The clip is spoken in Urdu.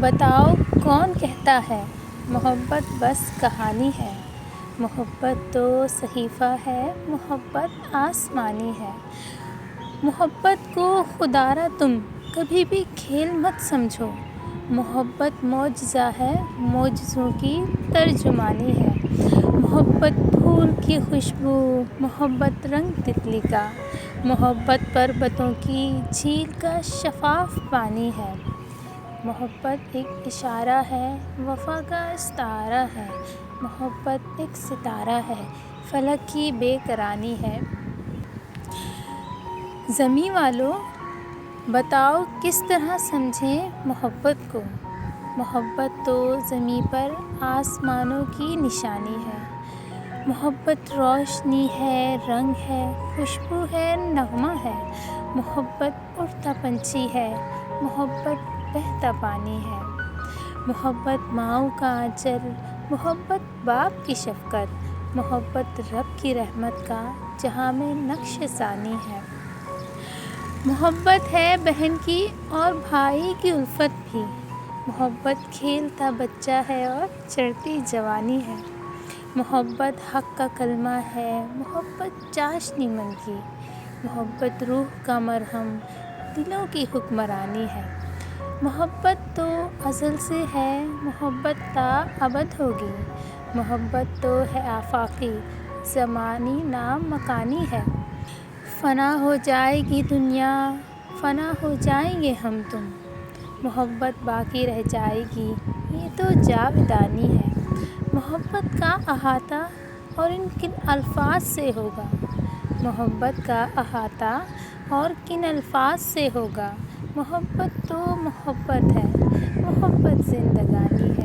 بتاؤ کون کہتا ہے محبت بس کہانی ہے، محبت تو صحیفہ ہے، محبت آسمانی ہے۔ محبت کو خودارا تم کبھی بھی کھیل مت سمجھو، محبت معجزہ ہے، معجزوں کی ترجمانی ہے۔ محبت پھول کی خوشبو، محبت رنگ تتلی کا، محبت پربتوں کی جھیل کا شفاف پانی ہے۔ محبت ایک اشارہ ہے، وفا کا استعارہ ہے، محبت ایک ستارہ ہے، فلک کی بے کرانی ہے۔ زمیں والوں بتاؤ کس طرح سمجھیں محبت کو، محبت تو زمیں پر آسمانوں کی نشانی ہے۔ محبت روشنی ہے، رنگ ہے، خوشبو ہے، نغمہ ہے، محبت اڑتا پنچھی ہے، محبت بہتا پانی ہے۔ محبت ماؤں کا آنچل، محبت باپ کی شفقت، محبت رب کی رحمت کا جہاں میں نقش ثانی ہے۔ محبت ہے بہن کی اور بھائی کی الفت بھی، محبت کھیلتا بچہ ہے اور چڑھتی جوانی ہے۔ محبت حق کا کلمہ ہے، محبت چاشنی من کی، محبت روح کا مرہم، دلوں کی حکمرانی ہے۔ محبت تو ازل سے ہے، محبت تا ابد ہوگی، محبت تو ہے آفاقی، زمانی نام مکانی ہے۔ فنا ہو جائے گی دنیا، فنا ہو جائیں گے ہم تم، محبت باقی رہ جائے گی، یہ تو جاودانی ہے۔ محبت کا احاطہ اور کن الفاظ سے ہوگا، محبت کا احاطہ اور کن الفاظ سے ہوگا، محبت تو محبت ہے، محبت زندگانی ہے۔